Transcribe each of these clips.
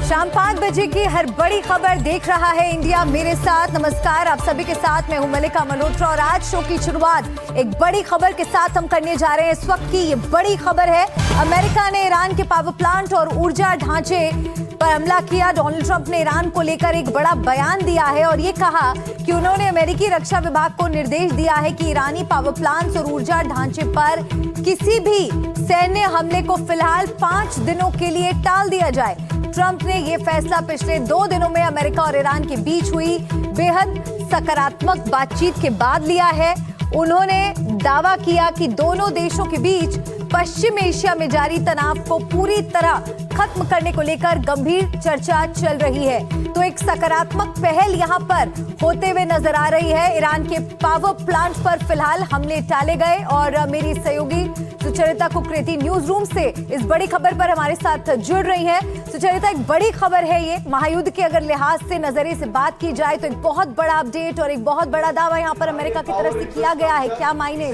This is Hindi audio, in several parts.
शाम 5 बजे की हर बड़ी खबर देख रहा है इंडिया मेरे साथ। नमस्कार, आप सभी के साथ मैं हूं मलिका मल्होत्रा और आज शो की शुरुआत एक बड़ी खबर के साथ हम करने जा रहे हैं। इस वक्त की ये बड़ी खबर है, अमेरिका ने ईरान के पावर प्लांट और ऊर्जा ढांचे पर हमला किया। डोनाल्ड ट्रंप ने ईरान को लेकर एक बड़ा बयान दिया है और ये कहा कि उन्होंने अमेरिकी रक्षा विभाग को निर्देश दिया है कि ईरानी पावर प्लांट्स और ऊर्जा ढांचे पर किसी भी सैन्य हमले को फिलहाल 5 दिनों के लिए टाल दिया जाए। ट्रंप ने यह फैसला पिछले 2 दिनों में अमेरिका और ईरान के बीच हुई बेहद सकारात्मक बातचीत के बाद लिया है। उन्होंने दावा किया कि दोनों देशों के बीच पश्चिम एशिया में जारी तनाव को पूरी तरह खत्म करने को लेकर गंभीर चर्चा चल रही है। तो एक सकारात्मक पहल यहां पर होते हुए नजर आ रही है। ईरान के पावर प्लांट पर फिलहाल हमले टाले गए और मेरी सहयोगी सुचरिता कुकरेती न्यूज रूम से इस बड़ी खबर पर हमारे साथ जुड़ रही है। सुचरिता, एक बड़ी खबर है ये, महायुद्ध के अगर लिहाज से नजरिए से बात की जाए तो एक बहुत बड़ा अपडेट और एक बहुत बड़ा दावा यहाँ पर अमेरिका की तरफ से किया गया है। क्या मायने?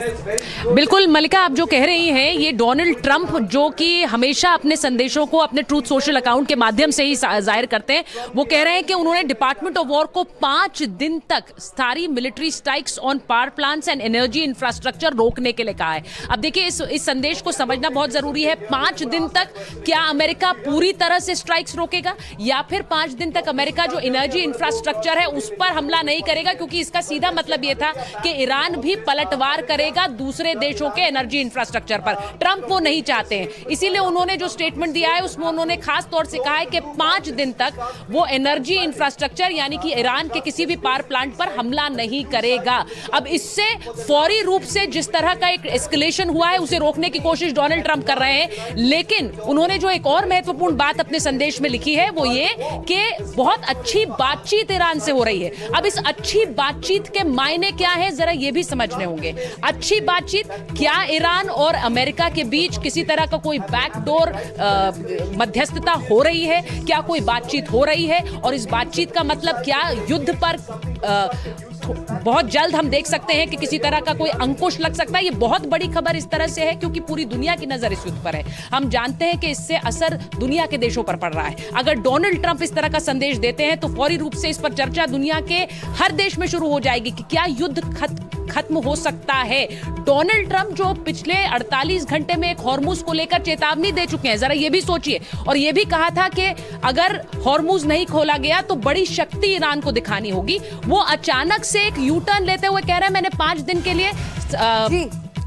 बिल्कुल मलिका, आप जो कह रही हैं, ये डोनाल्ड ट्रंप जो कि हमेशा अपने संदेशों को अपने ट्रूथ सोशल अकाउंट के माध्यम से ही जाहिर करते हैं, वो कह रहे हैं कि उन्होंने डिपार्टमेंट ऑफ वॉर को 5 दिन तक सारी military strikes on power plants and energy infrastructure रोकने के लिए कहा है। अब देखिए, इस संदेश को समझना बहुत जरूरी है। 5 दिन तक क्या अमेरिका पूरी तरह से स्ट्राइक्स रोकेगा या फिर 5 दिन तक अमेरिका जो एनर्जी इंफ्रास्ट्रक्चर है उस पर हमला नहीं करेगा, क्योंकि इसका सीधा मतलब यह था कि ईरान भी पलटवार करेगा दूसरे देशों के एनर्जी इंफ्रास्ट्रक्चर पर। ट्रंप वो नहीं चाहते हैं, इसीलिए उन्होंने जो स्टेटमेंट दिया है उसमें उन्होंने खास तौर से कहा है कि 5 दिन तक वो एनर्जी इंफ्रास्ट्रक्चर यानी कि ईरान के किसी भी पावर प्लांट पर हमला नहीं करेगा। अब इससे फौरी रूप से जिस तरह का एक एस्केलेशन हुआ है उसे रोकने की कोशिश डोनाल्ड ट्रंप कर रहे हैं, लेकिन उन्होंने जो एक और महत्वपूर्ण बात अपने संदेश में लिखी है वो ये कि बहुत अच्छी बातचीत ईरान से हो रही है। अब इस अच्छी बातचीत के मायने क्या है जरा ये भी समझने होंगे। अच्छी बातचीत, क्या ईरान और अमेरिका के बीच किसी तरह का कोई बैकडोर मध्यस्थता हो रही है? क्या कोई बातचीत हो रही है? और इस बातचीत का मतलब क्या युद्ध पर बहुत जल्द हम देख सकते हैं कि किसी तरह का कोई अंकुश लग सकता है? ये बहुत बड़ी खबर इस तरह से है क्योंकि पूरी दुनिया की नजर इस युद्ध पर है। हम जानते हैं कि इससे असर दुनिया के देशों पर पड़ रहा है। अगर डोनाल्ड ट्रंप इस तरह का संदेश देते हैं तो फौरी रूप से इस पर चर्चा दुनिया के हर देश में शुरू हो जाएगी कि क्या युद्ध खत्म हो सकता है। डोनाल्ड ट्रंप जो पिछले 48 घंटे में एक हॉर्मुज को लेकर चेतावनी दे चुके हैं, जरा ये भी सोचिए, और ये भी कहा था कि अगर हॉर्मुज नहीं खोला गया तो बड़ी शक्ति ईरान को दिखानी होगी। वो अचानक से एक यू टर्न लेते हुए कह रहे हैं मैंने 5 दिन के लिए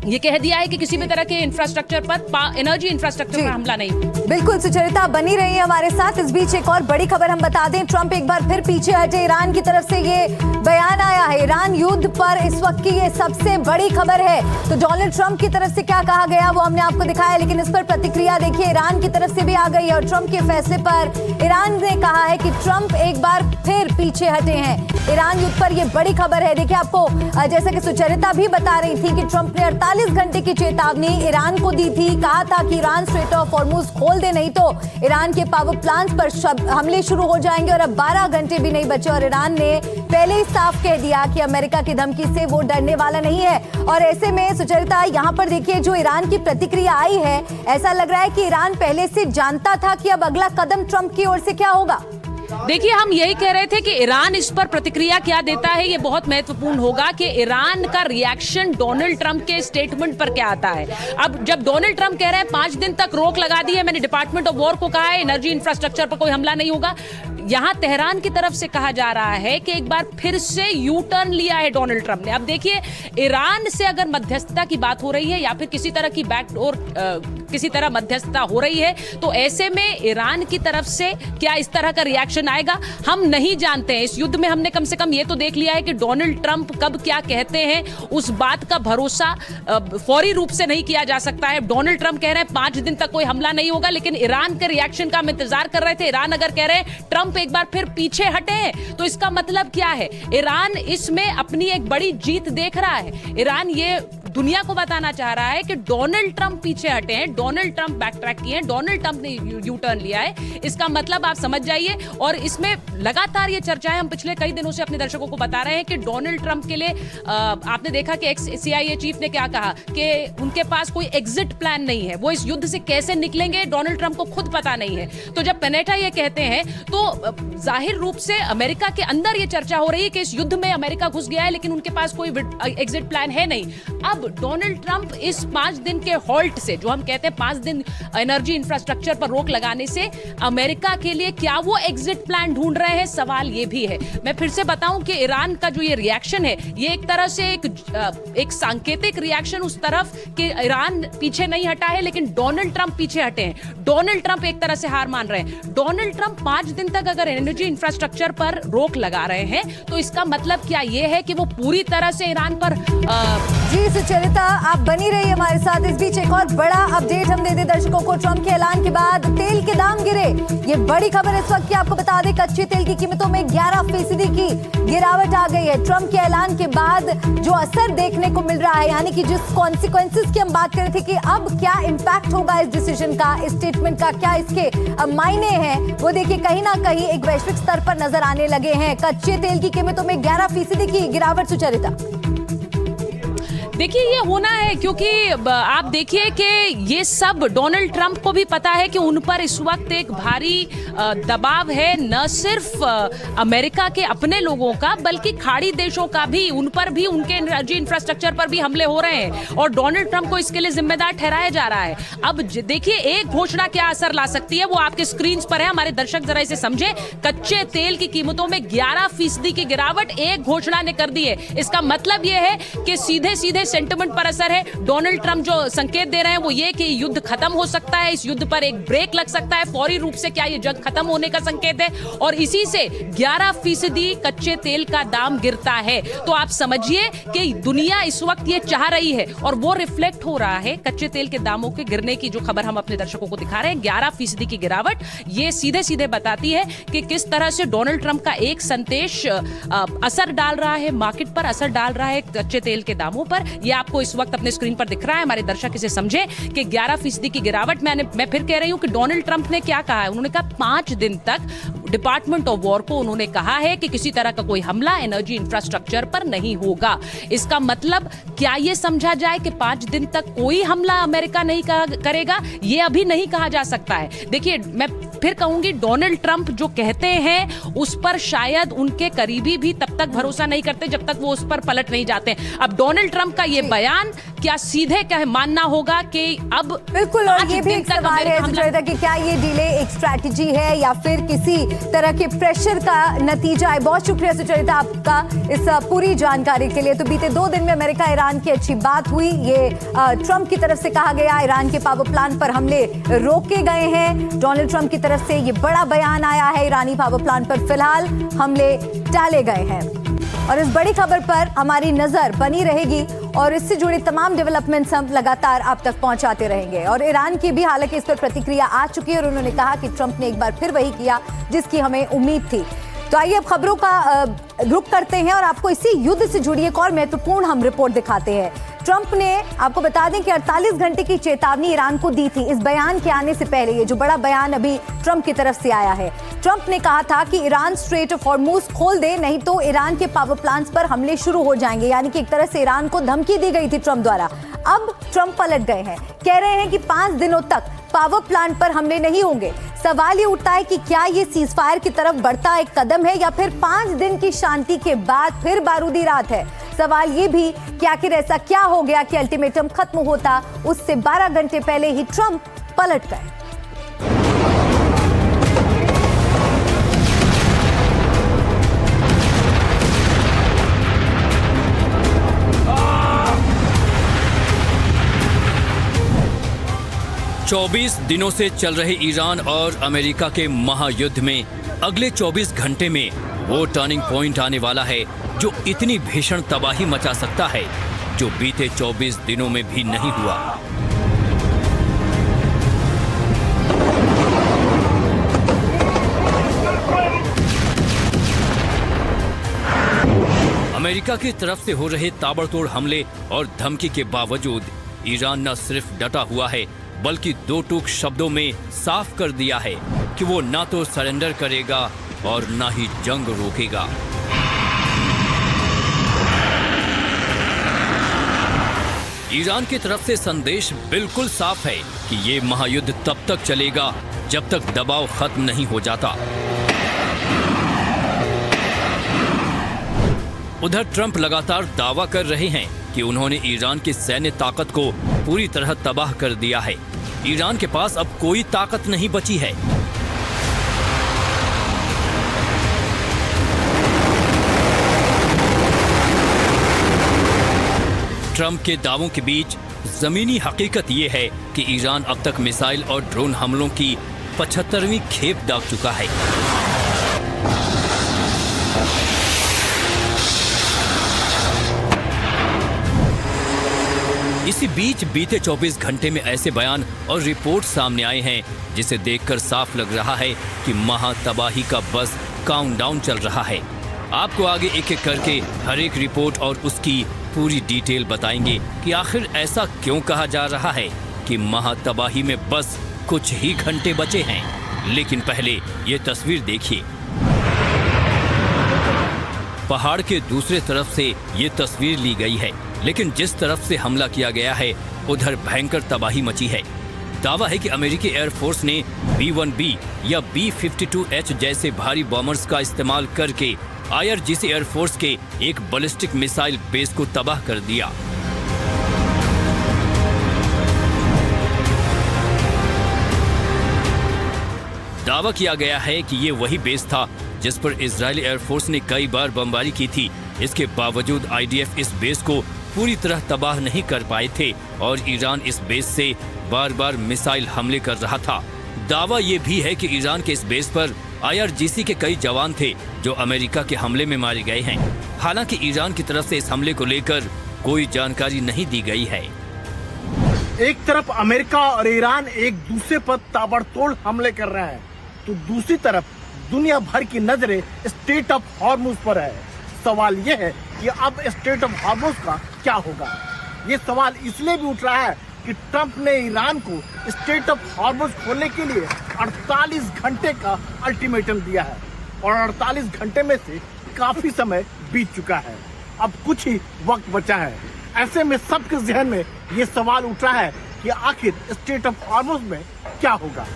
ये कह दिया है कि किसी भी तरह के इंफ्रास्ट्रक्चर पर, एनर्जी इंफ्रास्ट्रक्चर पर हमला नहीं। बिल्कुल सुचरिता, बनी रही है हमारे साथ। इस बीच एक और बड़ी खबर हम बता दें, ट्रंप एक बार फिर पीछे हटे। ईरान की तरफ से ये बयान आया है। ईरान युद्ध पर इस वक्त की ये सबसे बड़ी खबर है। तो डोनाल्ड ट्रंप की तरफ से क्या कहा गया वो हमने आपको दिखाया, लेकिन इस पर प्रतिक्रिया देखिए ईरान की तरफ से भी आ गई है। और ट्रंप के फैसले पर ईरान ने कहा है कि ट्रंप एक बार फिर पीछे हटे हैं। ईरान युद्ध पर यह बड़ी खबर है। देखिए, आपको जैसे कि सुचरिता भी बता रही थी कि ट्रंप ने 48 घंटे की चेतावनी ईरान को दी थी। कहा था कि ईरान स्ट्रेट ऑफ हॉर्मुज खोल दे, नहीं तो ईरान के पावर प्लांट्स पर हमले शुरू हो जाएंगे। और अब 12 घंटे भी नहीं बचे और ईरान ने पहले ही साफ कह दिया कि अमेरिका की धमकी से वो डरने वाला नहीं है। और ऐसे में सुचरिता, यहाँ पर देखिए जो ईरान की प्रतिक्रिया आई है, ऐसा लग रहा है कि ईरान पहले से जानता था कि अब अगला कदम ट्रंप की ओर से क्या होगा। देखिए, हम यही कह रहे थे कि ईरान इस पर प्रतिक्रिया क्या देता है ये बहुत महत्वपूर्ण होगा कि ईरान का रिएक्शन डोनाल्ड ट्रंप के स्टेटमेंट पर क्या आता है। अब जब डोनाल्ड ट्रंप कह रहे हैं 5 दिन तक रोक लगा दी है, मैंने डिपार्टमेंट ऑफ वॉर को कहा है एनर्जी इंफ्रास्ट्रक्चर पर कोई हमला नहीं होगा, यहां तेहरान की तरफ से कहा जा रहा है कि एक बार फिर से यू टर्न लिया है डोनाल्ड ट्रंप ने। अब देखिए, ईरान से अगर मध्यस्थता की बात हो रही है या फिर किसी तरह की बैकडोर किसी तरह मध्यस्थता हो रही है, तो ऐसे में ईरान की तरफ से क्या इस तरह का रिएक्शन आएगा हम नहीं जानते हैं। इस युद्ध में हमने कम से कम ये तो देख लिया है कि डोनाल्ड ट्रंप कब क्या कहते हैं उस बात का भरोसा फौरी रूप से नहीं किया जा सकता है। डोनाल्ड ट्रंप कह रहे हैं 5 दिन तक कोई हमला नहीं होगा, लेकिन ईरान के रिएक्शन का हम इंतजार कर रहे थे। ईरान अगर कह रहे हैं ट्रंप एक बार फिर पीछे हटे हैं, तो इसका मतलब क्या है? ईरान इसमें अपनी एक बड़ी जीत देख रहा है। ईरान ये दुनिया को बताना चाह रहा है कि डोनाल्ड ट्रंप पीछे हटे हैं, डोनाल्ड ट्रंप बैक ट्रैक किए हैं, डोनाल्ड ट्रंप ने यू टर्न लिया है। इसका मतलब आप समझ जाइए। और इसमें लगातार ये चर्चाएं हम पिछले कई दिनों से अपने दर्शकों को बता रहे हैं कि डोनाल्ड ट्रंप के लिए आपने देखा कि एक्स CIA चीफ ने क्या कहा कि उनके पास कोई एग्जिट प्लान नहीं है, वो इस युद्ध से कैसे निकलेंगे डोनाल्ड ट्रंप को खुद पता नहीं है। तो जब पेनेटा ये कहते हैं तो जाहिर रूप से अमेरिका के अंदर ये चर्चा हो रही है कि इस युद्ध में अमेरिका घुस गया है लेकिन उनके पास कोई एग्जिट प्लान है नहीं। अब डोनाल्ड ट्रंप इस 5 दिन के हॉल्ट से, जो हम कहते हैं 5 दिन एनर्जी इंफ्रास्ट्रक्चर पर रोक लगाने से अमेरिका के लिए क्या वो एग्जिट प्लान ढूंढ रहे हैं, सवाल ये भी है। मैं फिर से बताऊं कि ईरान का जो ये रिएक्शन है ये एक तरह से एक सांकेतिक रिएक्शन उस तरफ कि ईरान पीछे नहीं हटा है लेकिन डोनाल्ड ट्रंप पीछे हटे हैं। डोनाल्ड ट्रंप एक तरह से हार मान रहे हैं। डोनाल्ड ट्रंप 5 दिन तक अगर एनर्जी इंफ्रास्ट्रक्चर पर रोक लगा रहे हैं तो इसका मतलब क्या ये है कि वो पूरी तरह से ईरान पर जी सुचरिता, आप बनी रही हमारे साथ। इस बीच एक और बड़ा अपडेट हम दे दें दर्शकों को। ट्रंप के ऐलान के बाद तेल के दाम गिरे, ये बड़ी खबर इस वक्त की आपको बता दें। कच्चे तेल की कीमतों में 11% की गिरावट आ गई है। ट्रंप के ऐलान के बाद जो असर देखने को मिल रहा है, यानी कि जिस कॉन्सिक्वेंसेस की हम बात कर रहे थे कि अब क्या इंपैक्ट होगा इस डिसीजन का, इस स्टेटमेंट का, क्या इसके मायने हैं, वो देखिए कहीं ना कहीं एक वैश्विक स्तर पर नजर आने लगे हैं। कच्चे तेल की कीमतों में 11% की गिरावट। सुचरिता, देखिए ये होना है क्योंकि आप देखिए कि ये सब डोनाल्ड ट्रंप को भी पता है कि उन पर इस वक्त एक भारी दबाव है, न सिर्फ अमेरिका के अपने लोगों का बल्कि खाड़ी देशों का भी। उन पर भी, उनके एनर्जी इंफ्रास्ट्रक्चर पर भी हमले हो रहे हैं और डोनाल्ड ट्रंप को इसके लिए जिम्मेदार ठहराया जा रहा है। अब देखिए एक घोषणा क्या असर ला सकती है वो आपके स्क्रीन पर है। हमारे दर्शक जरा इसे समझे। कच्चे तेल की कीमतों में 11% की गिरावट एक घोषणा ने कर दी है। इसका मतलब यह है कि सीधे सीधे सेंटिमेंट पर असर है। डोनाल्ड ट्रंप जो संकेत दे रहे हैं वो ये कि युद्ध खत्म हो सकता है, इस युद्ध पर एक ब्रेक लग सकता है फौरी रूप से। क्या ये जंग खत्म होने का संकेत है? और इसी से 11% कच्चे तेल का दाम गिरता है। तो आप समझिए कि दुनिया इस वक्त ये चाह रही है और वो रिफ्लेक्ट हो रहा है। कच्चे तेल के दामों के गिरने की जो खबर हम अपने दर्शकों को दिखा रहे हैं, 11% की गिरावट, ये सीधे सीधे बताती है कि किस तरह से डोनाल्ड ट्रंप का एक संदेश असर डाल रहा है मार्केट पर, असर डाल रहा है कच्चे तेल के दामों पर। ये आपको इस वक्त अपने स्क्रीन पर दिख रहा है। हमारे दर्शक इसे समझे कि 11% की गिरावट। मैं फिर कह रही हूं कि डोनाल्ड ट्रंप ने क्या कहा है। उन्होंने कहा 5 दिन तक डिपार्टमेंट ऑफ वॉर को उन्होंने कहा है कि किसी तरह का कोई हमला एनर्जी इंफ्रास्ट्रक्चर पर नहीं होगा। इसका मतलब क्या यह समझा जाए कि 5 दिन तक कोई हमला अमेरिका नहीं करेगा? यह अभी नहीं कहा जा सकता है। देखिए मैं फिर कहूंगी, डोनाल्ड ट्रंप जो कहते हैं उस पर शायद उनके करीबी भी तब तक भरोसा नहीं करते जब तक वो उस पर पलट नहीं जाते। अब डोनाल्ड ट्रंप का ये बयान क्या सीधे मानना होगा कि अब बिल्कुल, और ये भी एक सवाल है सुचरिता कि क्या ये डिले एक स्ट्रैटेजी है या फिर किसी तरह के प्रेशर का नतीजा है। बहुत शुक्रिया सुचरिता आपका इस पूरी जानकारी के लिए। तो बीते 2 दिन में अमेरिका ईरान की अच्छी बात हुई। ये ट्रंप की तरफ से कहा गया, ईरान के पावर प्लांट पर हमले रोके गए हैं। डोनाल्ड ट्रंप की तरफ से ये बड़ा बयान आया है, ईरानी पावर प्लांट पर फिलहाल हमले टाले गए हैं। और इस बड़ी खबर पर हमारी नजर बनी रहेगी और इससे जुड़ी तमाम डेवलपमेंट्स हम लगातार आप तक पहुंचाते रहेंगे। और ईरान की भी हालांकि इस पर प्रतिक्रिया आ चुकी है और उन्होंने कहा कि ट्रंप ने एक बार फिर वही किया जिसकी हमें उम्मीद थी। तो आइए अब खबरों का रुख करते हैं और आपको इसी युद्ध से जुड़ी एक और महत्वपूर्ण हम रिपोर्ट दिखाते हैं। ट्रंप ने, आपको बता दें कि 48 घंटे की चेतावनी ईरान को दी थी इस बयान के आने से पहले। ये जो बड़ा बयान अभी ट्रंप की तरफ से आया है, ट्रंप ने कहा था कि ईरान स्ट्रेट ऑफ हॉर्मुज खोल दे, नहीं तो ईरान के पावर प्लांट्स पर हमले शुरू हो जाएंगे। यानी कि एक तरह से ईरान को धमकी दी गई थी ट्रंप द्वारा। अब ट्रंप पलट गए हैं, कह रहे हैं कि 5 दिनों तक पावर प्लांट पर हमले नहीं होंगे। सवाल ये उठता है कि क्या ये सीजफायर की तरफ बढ़ता एक कदम है या फिर 5 दिन की शांति के बाद फिर बारूदी रात है। सवाल ये भी कि आखिर ऐसा क्या हो गया कि अल्टीमेटम खत्म होता उससे 12 घंटे पहले ही ट्रंप पलट गए। चौबीस दिनों से चल रहे ईरान और अमेरिका के महायुद्ध में अगले 24 घंटे में वो टर्निंग पॉइंट आने वाला है जो इतनी भीषण तबाही मचा सकता है जो बीते 24 दिनों में भी नहीं हुआ। अमेरिका की तरफ से हो रहे ताबड़तोड़ हमले और धमकी के बावजूद ईरान न सिर्फ डटा हुआ है बल्कि दो टूक शब्दों में साफ कर दिया है कि वो ना तो सरेंडर करेगा और ना ही जंग रोकेगा। ईरान की तरफ से संदेश बिल्कुल साफ है कि ये महायुद्ध तब तक चलेगा जब तक दबाव खत्म नहीं हो जाता। उधर ट्रंप लगातार दावा कर रहे हैं कि उन्होंने ईरान की सैन्य ताकत को पूरी तरह तबाह कर दिया है। ईरान के पास अब कोई ताकत नहीं बची है। ट्रंप के दावों के बीच जमीनी हकीकत ये है कि ईरान अब तक मिसाइल और ड्रोन हमलों की 75वीं खेप दाग चुका है। इसी बीच बीते 24 घंटे में ऐसे बयान और रिपोर्ट सामने आए हैं जिसे देखकर साफ लग रहा है कि महातबाही का बस काउंटडाउन चल रहा है। आपको आगे एक एक करके हर एक रिपोर्ट और उसकी पूरी डिटेल बताएंगे कि आखिर ऐसा क्यों कहा जा रहा है कि महातबाही में बस कुछ ही घंटे बचे हैं। लेकिन पहले ये तस्वीर देखिए। पहाड़ के दूसरे तरफ से ये तस्वीर ली गई है, लेकिन जिस तरफ से हमला किया गया है उधर भयंकर तबाही मची है। दावा है कि अमेरिकी एयरफोर्स ने B-1B या B-52H जैसे भारी बॉम्बर्स का इस्तेमाल करके IRGC एयरफोर्स के एक बैलिस्टिक मिसाइल बेस को तबाह कर दिया। दावा किया गया है कि ये वही बेस था जिस पर इजरायली एयरफोर्स ने कई बार बमबारी की थी। इसके बावजूद IDF इस बेस को पूरी तरह तबाह नहीं कर पाए थे और ईरान इस बेस से बार बार मिसाइल हमले कर रहा था। दावा ये भी है कि ईरान के इस बेस पर IRGC के कई जवान थे जो अमेरिका के हमले में मारे गए हैं। हालांकि ईरान की तरफ से इस हमले को लेकर कोई जानकारी नहीं दी गई है। एक तरफ अमेरिका और ईरान एक दूसरे पर ताबड़तोड़ हमले कर रहे हैं, तो दूसरी तरफ दुनिया भर की नजरें स्ट्रेट ऑफ हॉर्मुज पर है। सवाल ये है कि अब स्ट्रेट ऑफ हॉर्मुज का क्या होगा। ये सवाल इसलिए भी उठ रहा है कि ट्रंप ने ईरान को स्ट्रेट ऑफ हॉर्मुज खोलने के लिए 48 घंटे का अल्टीमेटम दिया है और 48 घंटे में से काफी समय बीत चुका है। अब कुछ ही वक्त बचा है। ऐसे में सबके जहन में ये सवाल उठ रहा है कि आखिर स्ट्रेट ऑफ हॉर्मुज में क्या होगा।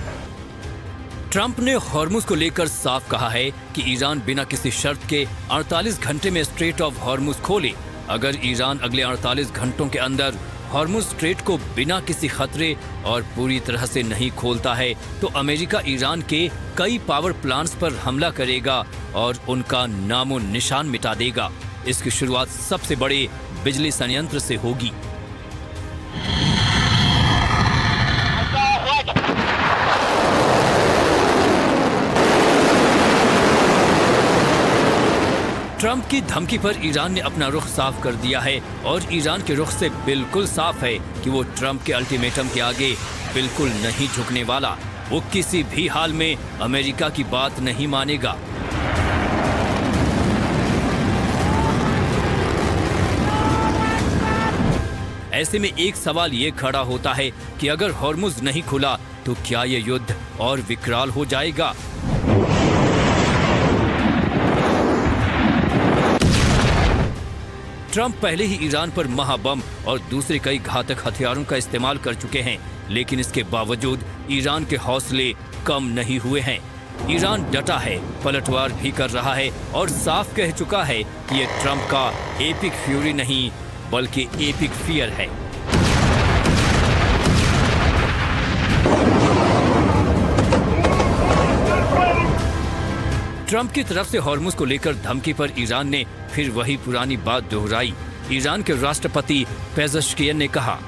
ट्रंप ने हॉर्मुज को लेकर साफ कहा है कि ईरान बिना किसी शर्त के 48 घंटे में स्ट्रेट ऑफ हॉर्मुज खोले। अगर ईरान अगले 48 घंटों के अंदर हॉर्मुज स्ट्रेट को बिना किसी खतरे और पूरी तरह से नहीं खोलता है तो अमेरिका ईरान के कई पावर प्लांट्स पर हमला करेगा और उनका नामो निशान मिटा देगा। इसकी शुरुआत सबसे बड़े बिजली संयंत्र से होगी। ट्रंप की धमकी पर ईरान ने अपना रुख साफ कर दिया है और ईरान के रुख से बिल्कुल साफ है कि वो ट्रंप के अल्टीमेटम के आगे बिल्कुल नहीं झुकने वाला। वो किसी भी हाल में अमेरिका की बात नहीं मानेगा। ऐसे में एक सवाल ये खड़ा होता है कि अगर हॉर्मुज नहीं खुला तो क्या ये युद्ध और विकराल हो जाएगा। ट्रंप पहले ही ईरान पर महाबम और दूसरे कई घातक हथियारों का इस्तेमाल कर चुके हैं, लेकिन इसके बावजूद ईरान के हौसले कम नहीं हुए हैं। ईरान डटा है, पलटवार भी कर रहा है और साफ कह चुका है कि ये ट्रंप का एपिक फ्यूरी नहीं बल्कि एपिक फियर है। ट्रंप की तरफ से हॉर्मुज को लेकर धमकी पर ईरान ने फिर वही पुरानी बात दोहराई। ईरान के राष्ट्रपति पेज़ेश्कियन ने कहा,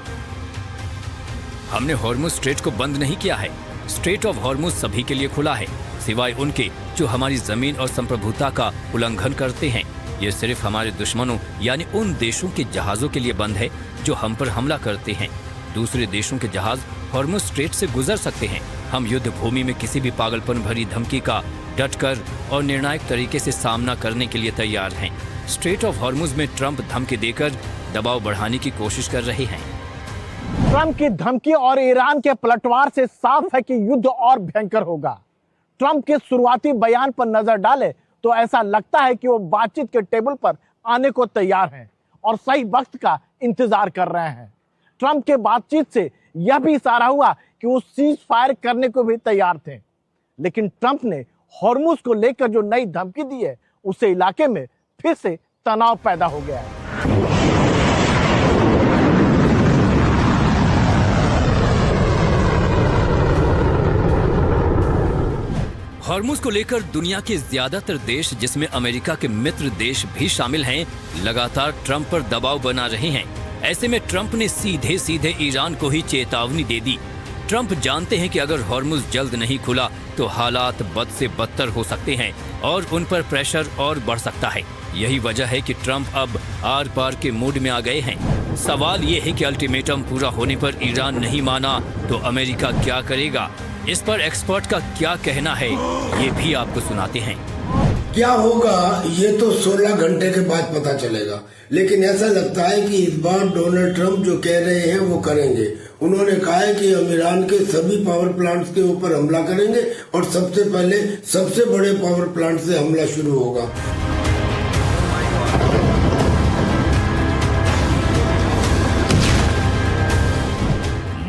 हमने हॉर्मुज स्ट्रेट को बंद नहीं किया है। स्ट्रेट ऑफ हॉर्मुज सभी के लिए खुला है, सिवाय उनके जो हमारी जमीन और संप्रभुता का उल्लंघन करते हैं। ये सिर्फ हमारे दुश्मनों यानी उन देशों के जहाजों के लिए बंद है जो हम पर हमला करते हैं। दूसरे देशों के जहाज हॉर्मुज स्ट्रेट से गुजर सकते हैं। हम युद्ध भूमि में किसी भी पागलपन भरी धमकी का डटकर और निर्णायक तरीके से सामना करने के लिए तैयार हैं। स्ट्रेट ऑफ हॉर्मुज में ट्रंप धमकी देकर दबाव बढ़ाने की कोशिश कर रहे हैं। ट्रंप की धमकी और ईरान के पलटवार से साफ है कि युद्ध और भयंकर होगा। ट्रंप के शुरुआती बयान पर नजर डाले तो ऐसा लगता है कि वो बातचीत के टेबल पर आने को तैयार हैं और सही वक्त का इंतजार कर रहे हैं। ट्रंप के बातचीत से यह भी इशारा हुआ कि वो सीज फायर करने को भी तैयार थे, लेकिन ट्रंप ने हॉर्मुज को लेकर जो नई धमकी दी है उससे इलाके में फिर से तनाव पैदा हो गया है। हॉर्मुज को लेकर दुनिया के ज्यादातर देश, जिसमें अमेरिका के मित्र देश भी शामिल हैं, लगातार ट्रंप पर दबाव बना रहे हैं। ऐसे में ट्रंप ने सीधे सीधे ईरान को ही चेतावनी दे दी। ट्रंप जानते हैं कि अगर हॉर्मुज जल्द नहीं खुला तो हालात बद से बदतर हो सकते हैं और उन पर प्रेशर और बढ़ सकता है। यही वजह है कि ट्रंप अब आर पार के मूड में आ गए हैं। सवाल ये है कि अल्टीमेटम पूरा होने पर ईरान नहीं माना तो अमेरिका क्या करेगा? इस पर एक्सपर्ट का क्या कहना है, ये भी आपको सुनाते हैं। क्या होगा ये तो 16 घंटे के बाद पता चलेगा, लेकिन ऐसा लगता है कि इस बार डोनाल्ड ट्रंप जो कह रहे हैं वो करेंगे। उन्होंने कहा है कि हम ईरान के सभी पावर प्लांट्स के ऊपर हमला करेंगे और सबसे पहले सबसे बड़े पावर प्लांट से हमला शुरू होगा।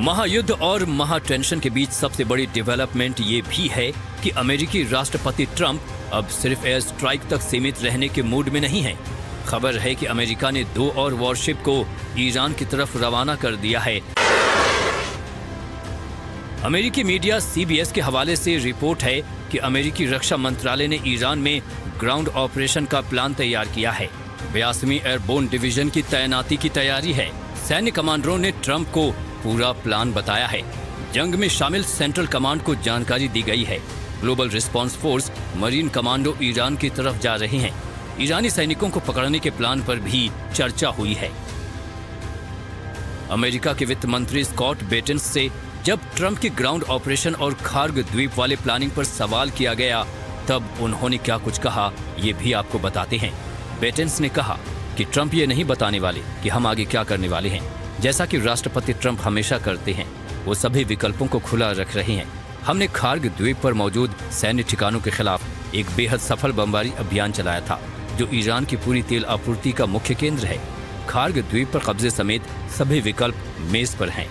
महायुद्ध और महाटेंशन के बीच सबसे बड़ी डेवलपमेंट ये भी है कि अमेरिकी राष्ट्रपति ट्रंप अब सिर्फ एयर स्ट्राइक तक सीमित रहने के मूड में नहीं है। खबर है कि अमेरिका ने 2 और वॉरशिप को ईरान की तरफ रवाना कर दिया है। अमेरिकी मीडिया CBS के हवाले से रिपोर्ट है कि अमेरिकी रक्षा मंत्रालय ने ईरान में ग्राउंड ऑपरेशन का प्लान तैयार किया है। 82वीं एयरबोर्न डिवीजन की तैनाती की तैयारी है। सैन्य कमांडरों ने ट्रंप को पूरा प्लान बताया है। जंग में शामिल सेंट्रल कमांड को जानकारी दी गई है। Global response force, marine commando Iran की तरफ जा रहे हैं। ईरानी सैनिकों को पकड़ने के प्लान पर भी चर्चा हुई है। अमेरिका के वित्त मंत्री स्कॉट बेटेंस से जब ट्रंप के ग्राउंड ऑपरेशन और खार्ग द्वीप वाले प्लानिंग पर सवाल किया गया, तब उन्होंने क्या कुछ कहा, ये भी आपको बताते हैं। बेटेंस ने कहा कि ट्रंप ये नहीं बताने वाले कि हम आगे क्या करने वाले हैं। जैसा कि राष्ट्रपति ट्रंप हमेशा करते हैं, वो सभी विकल्पों को खुला रख रहे हैं। हमने खार्ग द्वीप पर मौजूद सैन्य ठिकानों के खिलाफ एक बेहद सफल बमबारी अभियान चलाया था, जो ईरान की पूरी तेल आपूर्ति का मुख्य केंद्र है। खार्ग द्वीप पर कब्जे समेत सभी विकल्प मेज पर हैं।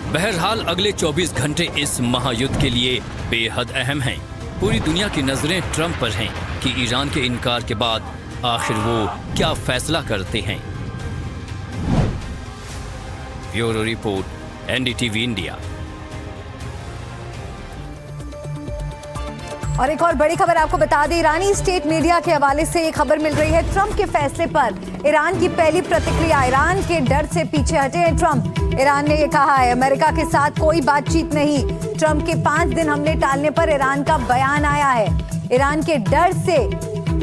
बहरहाल अगले 24 घंटे इस महायुद्ध के लिए बेहद अहम हैं। पूरी दुनिया की नजरें ट्रंप पर हैं कि ईरान के इनकार के बाद आखिर वो क्या फैसला करते हैं। Bureau report, NDTV India. और एक और बड़ी खबर आपको बता दें, ईरानी स्टेट मीडिया के हवाले से एक खबर मिल रही है। ट्रंप के फैसले पर ईरान की पहली प्रतिक्रिया, ईरान के डर से पीछे हटे हैं ट्रंप। ईरान ने ये कहा है अमेरिका के साथ कोई बातचीत नहीं। ट्रंप के 5 दिन हमले टालने पर ईरान का बयान आया है। ईरान के डर से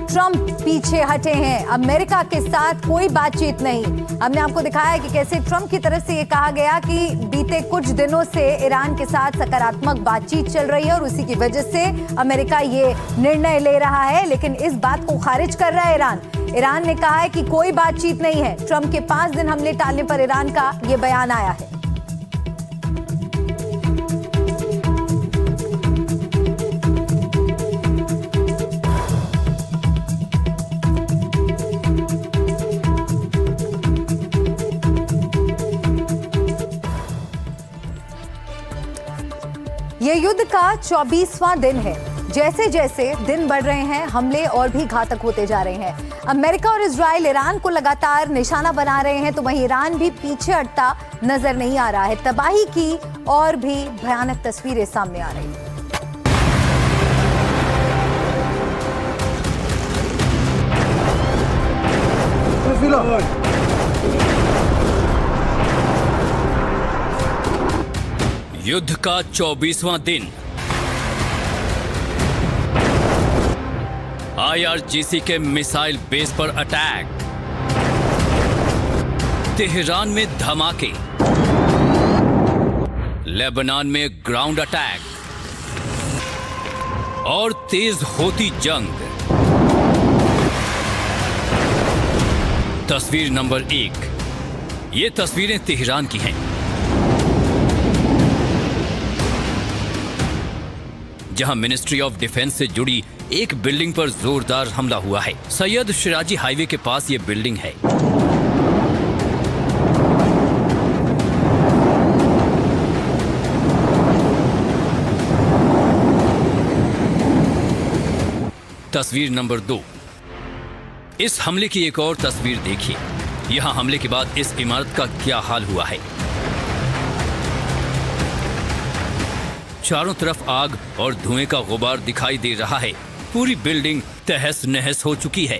ट्रंप पीछे हटे हैं, अमेरिका के साथ कोई बातचीत नहीं। हमने आपको दिखाया है कि कैसे ट्रंप की तरफ से ये कहा गया कि बीते कुछ दिनों से ईरान के साथ सकारात्मक बातचीत चल रही है और उसी की वजह से अमेरिका ये निर्णय ले रहा है, लेकिन इस बात को खारिज कर रहा है ईरान। ईरान ने कहा है कि कोई बातचीत नहीं है। ट्रंप के 5 दिन हमले टालने पर ईरान का ये बयान आया है। ये युद्ध का 24वां दिन है। जैसे जैसे दिन बढ़ रहे हैं, हमले और भी घातक होते जा रहे हैं। अमेरिका और इजराइल ईरान को लगातार निशाना बना रहे हैं, तो वहीं ईरान भी पीछे हटता नजर नहीं आ रहा है। तबाही की और भी भयानक तस्वीरें सामने आ रही हैं। युद्ध का 24वां दिन। IRGC के मिसाइल बेस पर अटैक। तेहरान में धमाके। लेबनान में ग्राउंड अटैक और तेज होती जंग। तस्वीर नंबर 1। ये तस्वीरें तेहरान की हैं, जहां मिनिस्ट्री ऑफ डिफेंस से जुड़ी एक बिल्डिंग पर जोरदार हमला हुआ है। सैयद शिराजी हाईवे के पास ये बिल्डिंग है। तस्वीर नंबर 2। इस हमले की एक और तस्वीर देखिए। यहां हमले के बाद इस इमारत का क्या हाल हुआ है। चारों तरफ आग और धुएं का गुबार दिखाई दे रहा है। पूरी बिल्डिंग तहस नहस हो चुकी है।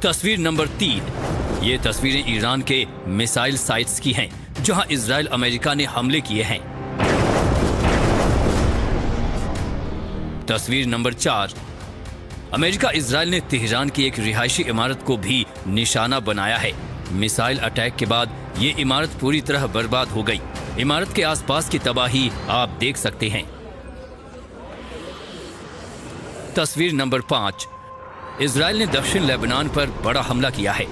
तस्वीर नंबर 3। ये तस्वीरें ईरान के मिसाइल साइट्स की हैं, जहां इजराइल अमेरिका ने हमले किए हैं। तस्वीर नंबर 4। अमेरिका इजराइल ने तेहरान की एक रिहायशी इमारत को भी निशाना बनाया है। मिसाइल अटैक के बाद ये इमारत पूरी तरह बर्बाद हो गई। इमारत के आसपास की तबाही आप देख सकते हैं। तस्वीर नंबर 5। इजराइल ने दक्षिण लेबनान पर बड़ा हमला किया है।